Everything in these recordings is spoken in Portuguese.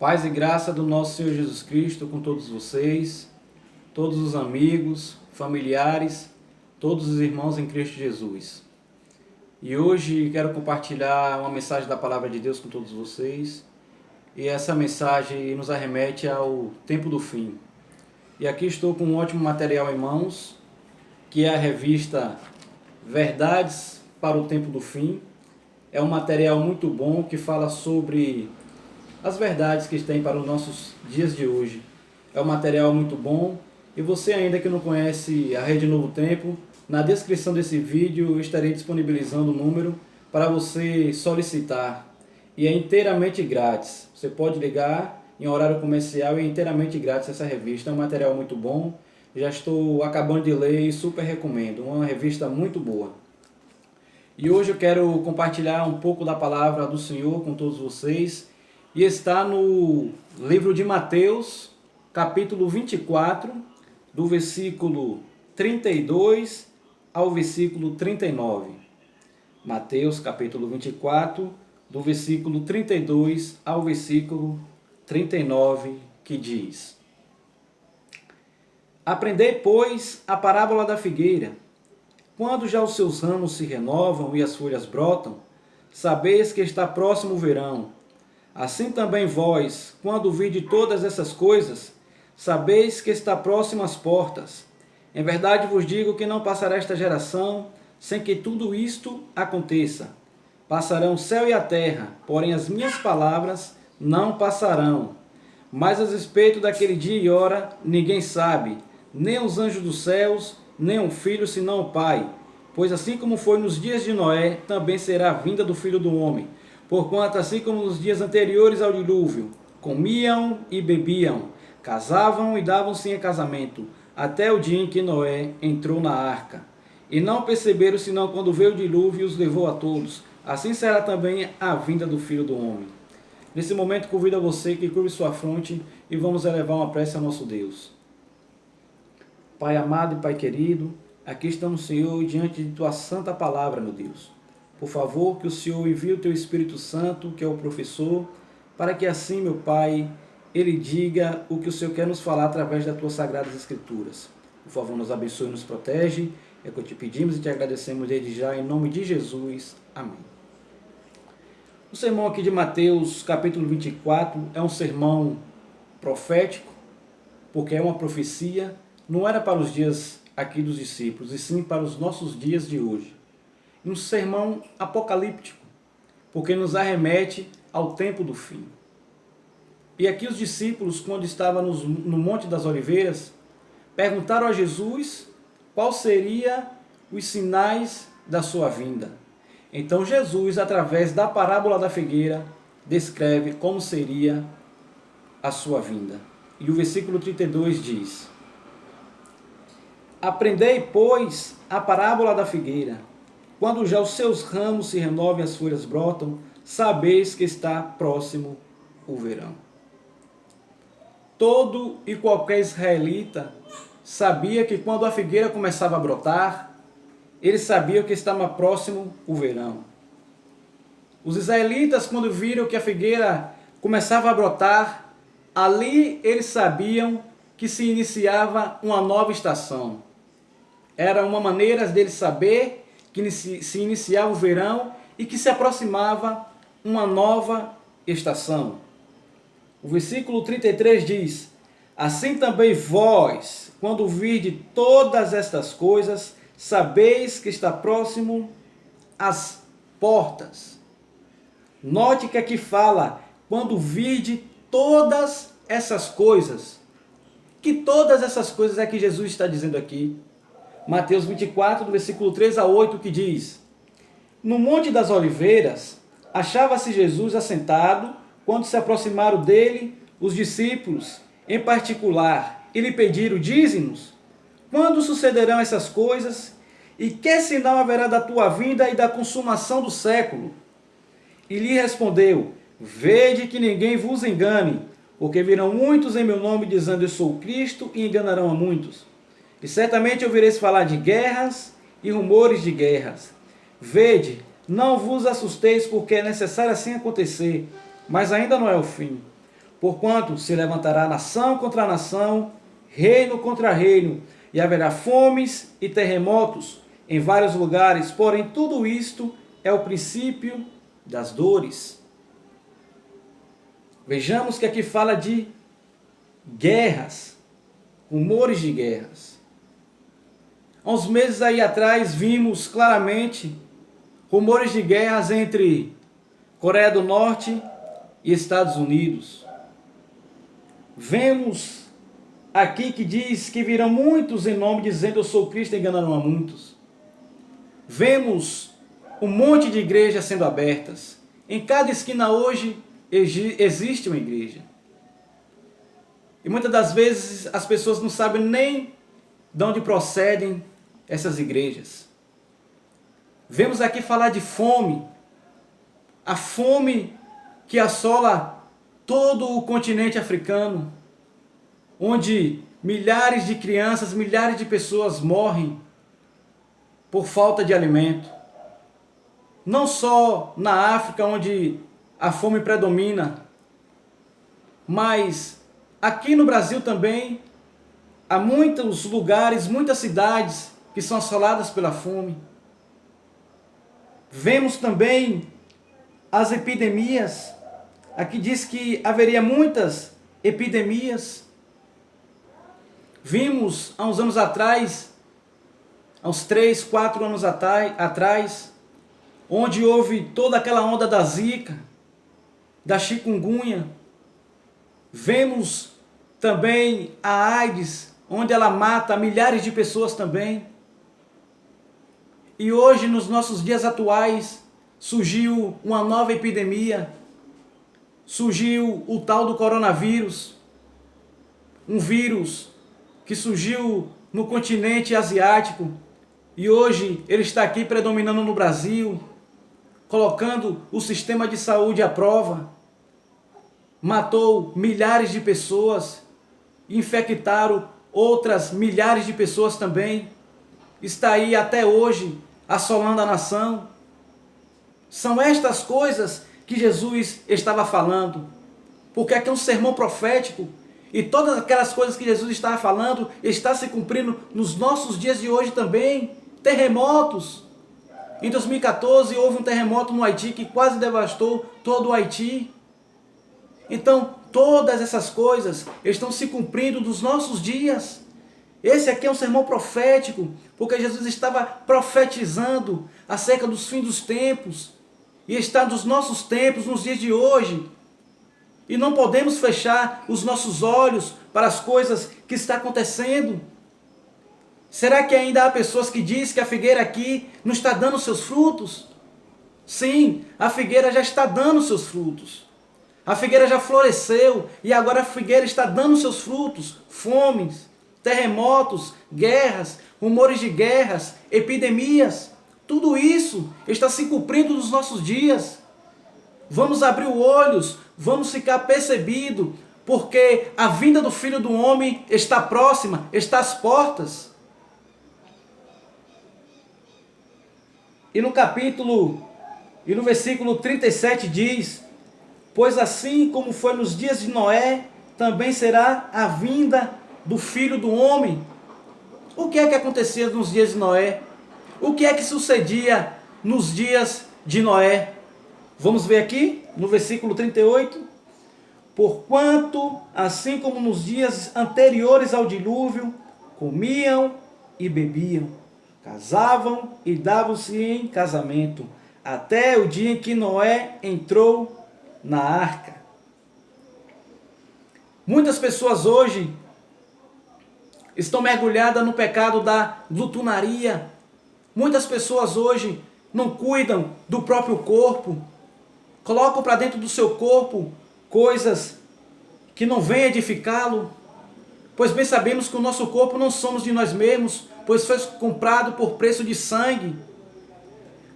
Paz e graça do nosso Senhor Jesus Cristo com todos vocês, todos os amigos, familiares, todos os irmãos em Cristo Jesus. E hoje quero compartilhar uma mensagem da Palavra de Deus com todos vocês. E essa mensagem nos arremete ao tempo do fim. E aqui estou com um ótimo material em mãos, que é a revista Verdades para o Tempo do Fim. É um material muito bom que fala sobre as verdades que tem para os nossos dias de hoje. É um material muito bom. E você ainda que não conhece a Rede Novo Tempo, na descrição desse vídeo eu estarei disponibilizando o número para você solicitar. E é inteiramente grátis. Você pode ligar em horário comercial e é inteiramente grátis essa revista. É um material muito bom. Já estou acabando de ler e super recomendo. Uma revista muito boa. E hoje eu quero compartilhar um pouco da palavra do Senhor com todos vocês. E está no livro de Mateus, capítulo 24, do versículo 32 ao versículo 39. Mateus, capítulo 24, do versículo 32 ao versículo 39, que diz: Aprendei, pois, a parábola da figueira. Quando já os seus ramos se renovam e as folhas brotam, sabeis que está próximo o verão. Assim também vós, quando vide todas essas coisas, sabeis que está próximo às portas. Em verdade vos digo que não passará esta geração sem que tudo isto aconteça. Passarão o céu e a terra, porém as minhas palavras não passarão. Mas a respeito daquele dia e hora, ninguém sabe, nem os anjos dos céus, nem o Filho, senão o Pai. Pois assim como foi nos dias de Noé, também será a vinda do Filho do Homem. Porquanto, assim como nos dias anteriores ao dilúvio, comiam e bebiam, casavam e davam-se em casamento, até o dia em que Noé entrou na arca. E não perceberam, senão quando veio o dilúvio e os levou a todos. Assim será também a vinda do Filho do Homem. Nesse momento, convido a você que curve sua fronte e vamos elevar uma prece ao nosso Deus. Pai amado e Pai querido, aqui estamos, Senhor, diante de Tua santa palavra, meu Deus. Por favor, que o Senhor envie o Teu Espírito Santo, que é o professor, para que assim, meu Pai, Ele diga o que o Senhor quer nos falar através das Tuas Sagradas Escrituras. Por favor, nos abençoe e nos protege. É o que te pedimos e te agradecemos desde já, em nome de Jesus. Amém. O sermão aqui de Mateus, capítulo 24, é um sermão profético, porque é uma profecia. Não era para os dias aqui dos discípulos, e sim para os nossos dias de hoje. Um sermão apocalíptico, porque nos arremete ao tempo do fim. E aqui os discípulos, quando estavam no Monte das Oliveiras, perguntaram a Jesus qual seria os sinais da sua vinda. Então Jesus, através da parábola da figueira, descreve como seria a sua vinda. E o versículo 32 diz: Aprendei, pois, a parábola da figueira. Quando já os seus ramos se renovam e as folhas brotam, sabeis que está próximo o verão. Todo e qualquer israelita sabia que quando a figueira começava a brotar, eles sabiam que estava próximo o verão. Os israelitas, quando viram que a figueira começava a brotar, ali eles sabiam que se iniciava uma nova estação. Era uma maneira deles saber que se iniciava o verão e que se aproximava uma nova estação. O versículo 33 diz: Assim também vós, quando virdes todas estas coisas, sabeis que está próximo às portas. Note que aqui fala, quando virdes todas essas coisas. Que todas essas coisas é que Jesus está dizendo aqui? Mateus 24, do versículo 3 a 8, que diz: No Monte das Oliveiras, achava-se Jesus assentado, quando se aproximaram dele os discípulos, em particular, e lhe pediram: Dize-nos, quando sucederão essas coisas, e que sinal haverá da tua vinda e da consumação do século? E lhe respondeu: Vede que ninguém vos engane, porque virão muitos em meu nome, dizendo: Eu sou o Cristo, e enganarão a muitos. E certamente ouvireis falar de guerras e rumores de guerras. Vede, não vos assusteis, porque é necessário assim acontecer, mas ainda não é o fim. Porquanto se levantará nação contra nação, reino contra reino, e haverá fomes e terremotos em vários lugares, porém tudo isto é o princípio das dores. Vejamos que aqui fala de guerras, rumores de guerras. Há uns meses aí atrás vimos claramente rumores de guerras entre Coreia do Norte e Estados Unidos. Vemos aqui que diz que virão muitos em nome dizendo eu sou Cristo, enganarão a muitos. Vemos um monte de igrejas sendo abertas. Em cada esquina hoje existe uma igreja. E muitas das vezes as pessoas não sabem nem de onde procedem essas igrejas. Vemos aqui falar de fome. A fome que assola todo o continente africano, onde milhares de crianças, milhares de pessoas morrem por falta de alimento. Não só na África, onde a fome predomina, mas aqui no Brasil também há muitos lugares, muitas cidades que são assoladas pela fome. Vemos também as epidemias. Aqui diz que haveria muitas epidemias. Vimos há uns anos atrás, há uns 3, 4 anos atrás, onde houve toda aquela onda da Zika, da chikungunya. Vemos também a AIDS, onde ela mata milhares de pessoas também. E hoje, nos nossos dias atuais, surgiu uma nova epidemia, surgiu o tal do coronavírus, um vírus que surgiu no continente asiático e hoje ele está aqui predominando no Brasil, colocando o sistema de saúde à prova. Matou milhares de pessoas, infectaram outras milhares de pessoas também. Está aí até hoje assolando a nação. São estas coisas que Jesus estava falando, porque aqui é um sermão profético e todas aquelas coisas que Jesus estava falando está se cumprindo nos nossos dias de hoje também. Terremotos. Em 2014 houve um terremoto no Haiti que quase devastou todo o Haiti. Então todas essas coisas estão se cumprindo nos nossos dias. Esse aqui é um sermão profético, porque Jesus estava profetizando acerca dos fins dos tempos, e está nos nossos tempos, nos dias de hoje. E não podemos fechar os nossos olhos para as coisas que estão acontecendo. Será que ainda há pessoas que dizem que a figueira aqui não está dando seus frutos? Sim, a figueira já está dando seus frutos. A figueira já floresceu e agora a figueira está dando seus frutos. Fomes, terremotos, guerras, rumores de guerras, epidemias. Tudo isso está se cumprindo nos nossos dias. Vamos abrir os olhos, vamos ficar percebidos, porque a vinda do Filho do Homem está próxima, está às portas. E no versículo 37 diz: pois assim como foi nos dias de Noé, também será a vinda do Filho do Homem. O que é que acontecia nos dias de Noé? O que é que sucedia nos dias de Noé? Vamos ver aqui no versículo 38. Porquanto, assim como nos dias anteriores ao dilúvio, comiam e bebiam, casavam e davam-se em casamento, até o dia em que Noé entrou na arca. Muitas pessoas hoje estão mergulhadas no pecado da glutonaria. Muitas pessoas hoje não cuidam do próprio corpo, colocam para dentro do seu corpo coisas que não vêm edificá-lo, pois bem sabemos que o nosso corpo não somos de nós mesmos, pois foi comprado por preço de sangue.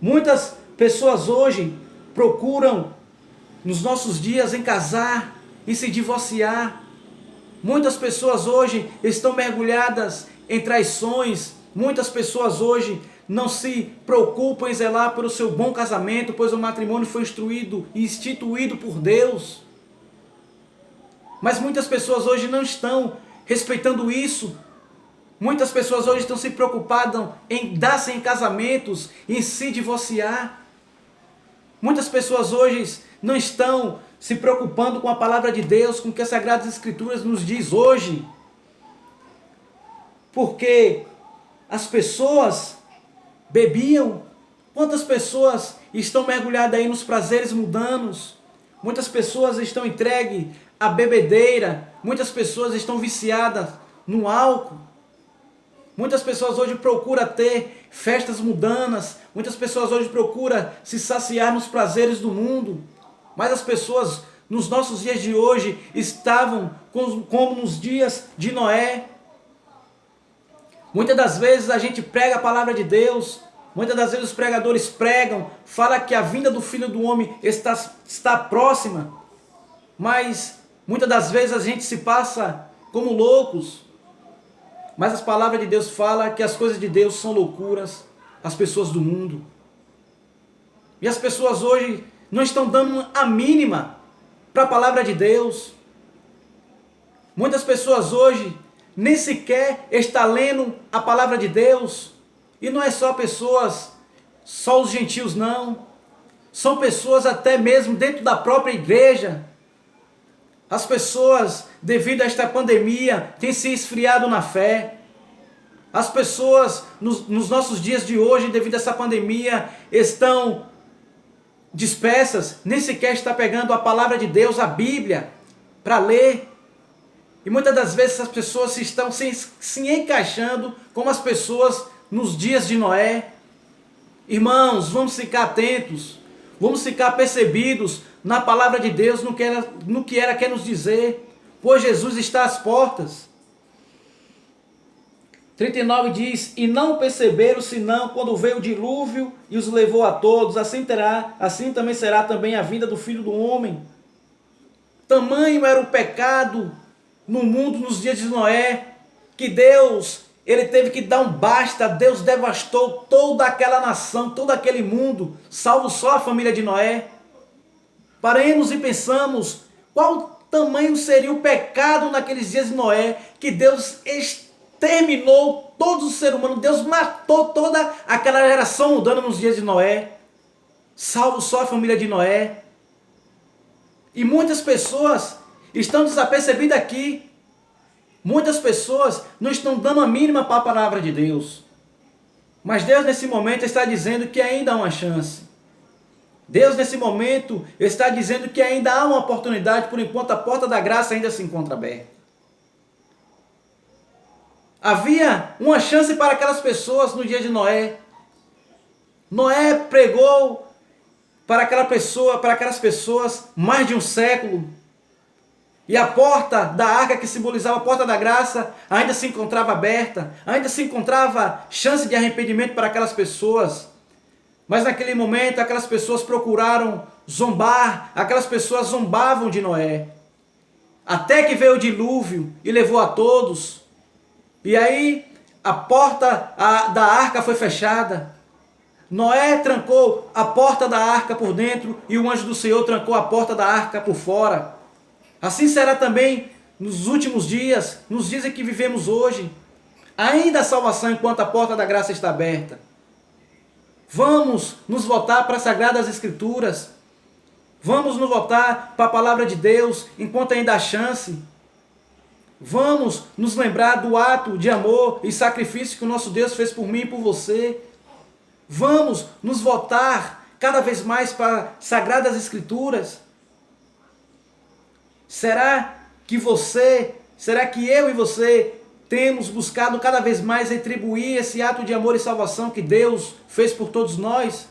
Muitas pessoas hoje procuram nos nossos dias em casar, em se divorciar. Muitas pessoas hoje estão mergulhadas em traições. Muitas pessoas hoje não se preocupam em zelar pelo seu bom casamento, pois o matrimônio foi instruído e instituído por Deus. Mas muitas pessoas hoje não estão respeitando isso. Muitas pessoas hoje estão se preocupadas em dar-se em casamentos, em se divorciar. Muitas pessoas hoje não estão se preocupando com a palavra de Deus, com o que as Sagradas Escrituras nos diz hoje. Porque as pessoas bebiam. Quantas pessoas estão mergulhadas aí nos prazeres mundanos? Muitas pessoas estão entregues à bebedeira. Muitas pessoas estão viciadas no álcool. Muitas pessoas hoje procuram ter festas mundanas. Muitas pessoas hoje procuram se saciar nos prazeres do mundo. Mas as pessoas nos nossos dias de hoje estavam como nos dias de Noé. Muitas das vezes a gente prega a palavra de Deus. Muitas das vezes os pregadores pregam, falam que a vinda do Filho do Homem está próxima. Mas muitas das vezes a gente se passa como loucos. Mas as palavras de Deus falam que as coisas de Deus são loucuras às pessoas do mundo. E as pessoas hoje não estão dando a mínima para a palavra de Deus. Muitas pessoas hoje nem sequer estão lendo a palavra de Deus. E não é só pessoas, só os gentios não. São pessoas até mesmo dentro da própria igreja. As pessoas, devido a esta pandemia, têm se esfriado na fé. As pessoas, nos nossos dias de hoje, devido a essa pandemia, estão dispersas, nem sequer está pegando a palavra de Deus, a Bíblia, para ler. E muitas das vezes as pessoas estão se encaixando como as pessoas nos dias de Noé. Irmãos, vamos ficar atentos, vamos ficar percebidos na palavra de Deus, no que ela quer nos dizer, pois Jesus está às portas. 39 diz, e não perceberam senão quando veio o dilúvio e os levou a todos, assim também será também a vinda do Filho do Homem. Tamanho era o pecado no mundo nos dias de Noé, que Deus, ele teve que dar um basta. Deus devastou toda aquela nação, todo aquele mundo, salvo só a família de Noé. Paremos e pensamos, qual tamanho seria o pecado naqueles dias de Noé, que Deus exterminou todos os seres humanos, Deus matou toda aquela geração mundana nos dias de Noé, salvo só a família de Noé. E muitas pessoas estão desapercebidas aqui. Muitas pessoas não estão dando a mínima para a palavra de Deus. Mas Deus nesse momento está dizendo que ainda há uma chance. Deus nesse momento está dizendo que ainda há uma oportunidade, por enquanto a porta da graça ainda se encontra aberta. Havia uma chance para aquelas pessoas no dia de Noé. Noé pregou para aquelas pessoas mais de um século. E a porta da arca, que simbolizava a porta da graça, ainda se encontrava aberta, ainda se encontrava chance de arrependimento para aquelas pessoas. Mas naquele momento, aquelas pessoas procuraram zombar, aquelas pessoas zombavam de Noé. Até que veio o dilúvio e levou a todos. E aí a porta da arca foi fechada. Noé trancou a porta da arca por dentro e o anjo do Senhor trancou a porta da arca por fora. Assim será também nos últimos dias, nos dias em que vivemos hoje. Ainda há salvação enquanto a porta da graça está aberta. Vamos nos voltar para as Sagradas Escrituras. Vamos nos voltar para a palavra de Deus enquanto ainda há chance. Vamos nos lembrar do ato de amor e sacrifício que o nosso Deus fez por mim e por você. Vamos nos voltar cada vez mais para as Sagradas Escrituras. Será que eu e você temos buscado cada vez mais retribuir esse ato de amor e salvação que Deus fez por todos nós?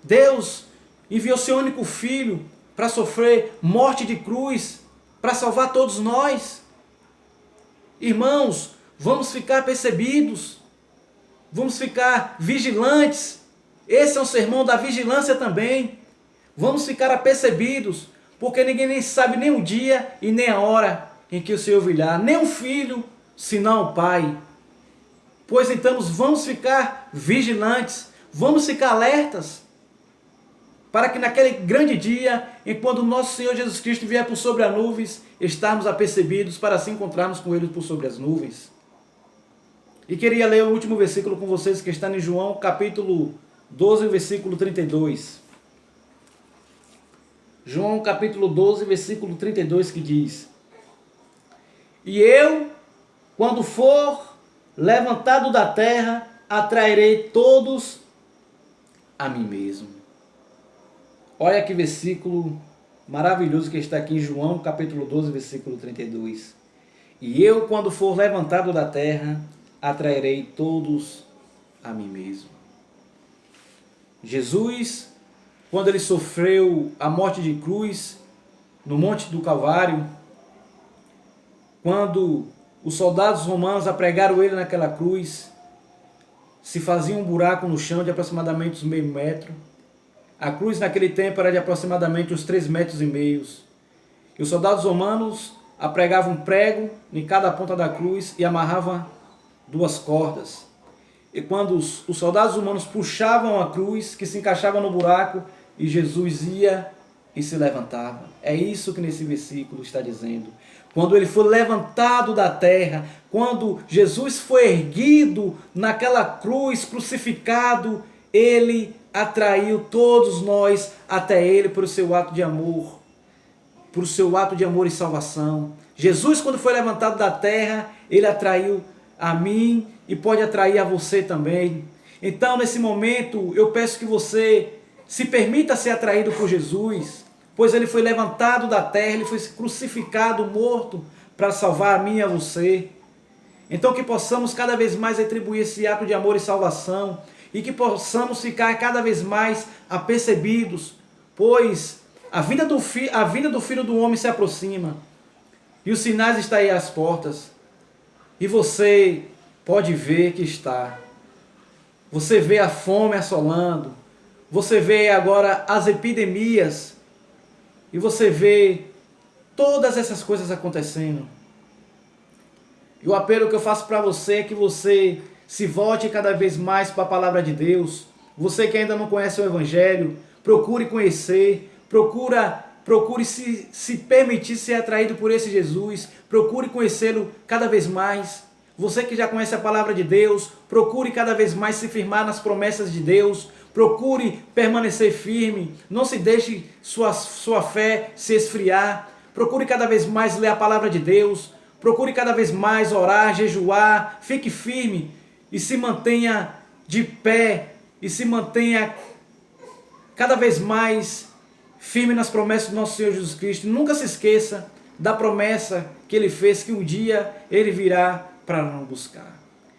Deus enviou seu único filho para sofrer morte de cruz, para salvar todos nós. Irmãos, vamos ficar percebidos, vamos ficar vigilantes. Esse é um sermão da vigilância também. Vamos ficar apercebidos, porque ninguém nem sabe nem o dia e nem a hora em que o Senhor virá, nem o Filho, senão o Pai. Pois então vamos ficar vigilantes, vamos ficar alertas, para que naquele grande dia, enquanto nosso Senhor Jesus Cristo vier por sobre as nuvens, estarmos apercebidos para assim encontrarmos com Ele por sobre as nuvens. E queria ler o último versículo com vocês, que está em João, capítulo 12, versículo 32. João, capítulo 12, versículo 32, que diz: E eu, quando for levantado da terra, atrairei todos a mim mesmo. Olha que versículo maravilhoso que está aqui em João, capítulo 12, versículo 32. E eu, quando for levantado da terra, atrairei todos a mim mesmo. Jesus, quando ele sofreu a morte de cruz no Monte do Calvário, quando os soldados romanos apregaram ele naquela cruz, se fazia um buraco no chão de aproximadamente uns meio metro. A cruz naquele tempo era de aproximadamente uns 3,5 metros. E os soldados romanos apregavam um prego em cada ponta da cruz e amarravam 2 cordas. E quando os soldados romanos puxavam a cruz, que se encaixava no buraco, e Jesus ia e se levantava. É isso que nesse versículo está dizendo. Quando ele foi levantado da terra, quando Jesus foi erguido naquela cruz, crucificado, ele atraiu todos nós até ele por seu ato de amor, por seu ato de amor e salvação. Jesus, quando foi levantado da terra, ele atraiu a mim e pode atrair a você também. Então, nesse momento, eu peço que você se permita ser atraído por Jesus, pois ele foi levantado da terra, ele foi crucificado, morto, para salvar a mim e a você. Então que possamos cada vez mais atribuir esse ato de amor e salvação, e que possamos ficar cada vez mais apercebidos, pois a vinda do Filho do Homem se aproxima, e os sinais estão aí às portas, e você pode ver que está. Você vê a fome assolando, você vê agora as epidemias, e você vê todas essas coisas acontecendo. E o apelo que eu faço para você é que você se volte cada vez mais para a palavra de Deus. Você que ainda não conhece o Evangelho, procure conhecer, procure se permitir ser atraído por esse Jesus, procure conhecê-lo cada vez mais. Você que já conhece a palavra de Deus, procure cada vez mais se firmar nas promessas de Deus, procure permanecer firme, não se deixe sua fé se esfriar, procure cada vez mais ler a palavra de Deus, procure cada vez mais orar, jejuar, fique firme e se mantenha de pé, e se mantenha cada vez mais firme nas promessas do nosso Senhor Jesus Cristo. Nunca se esqueça da promessa que Ele fez, que um dia Ele virá para nos buscar.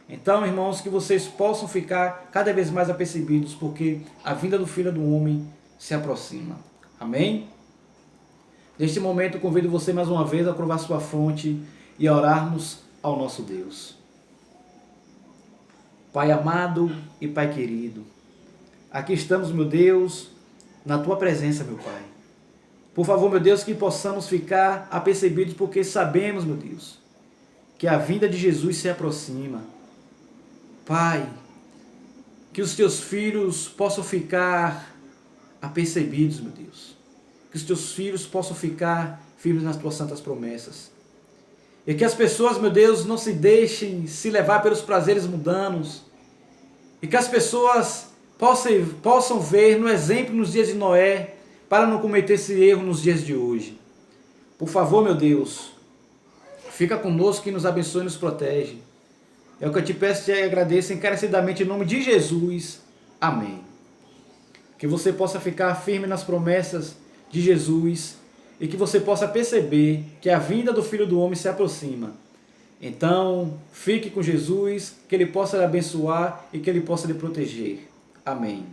Então, irmãos, que vocês possam ficar cada vez mais apercebidos, porque a vinda do Filho do Homem se aproxima. Amém? Neste momento, convido você mais uma vez a provar sua fonte e a orarmos ao nosso Deus. Pai amado e Pai querido, aqui estamos, meu Deus, na Tua presença, meu Pai. Por favor, meu Deus, que possamos ficar apercebidos, porque sabemos, meu Deus, que a vinda de Jesus se aproxima. Pai, que os Teus filhos possam ficar apercebidos, meu Deus. Que os Teus filhos possam ficar firmes nas Tuas santas promessas. E que as pessoas, meu Deus, não se deixem se levar pelos prazeres mundanos. E que as pessoas possam ver no exemplo nos dias de Noé, para não cometer esse erro nos dias de hoje. Por favor, meu Deus, fica conosco e nos abençoe e nos protege. É o que eu te peço e te agradeço encarecidamente em nome de Jesus. Amém. Que você possa ficar firme nas promessas de Jesus e que você possa perceber que a vinda do Filho do Homem se aproxima. Então, fique com Jesus, que Ele possa lhe abençoar e que Ele possa lhe proteger. Amém.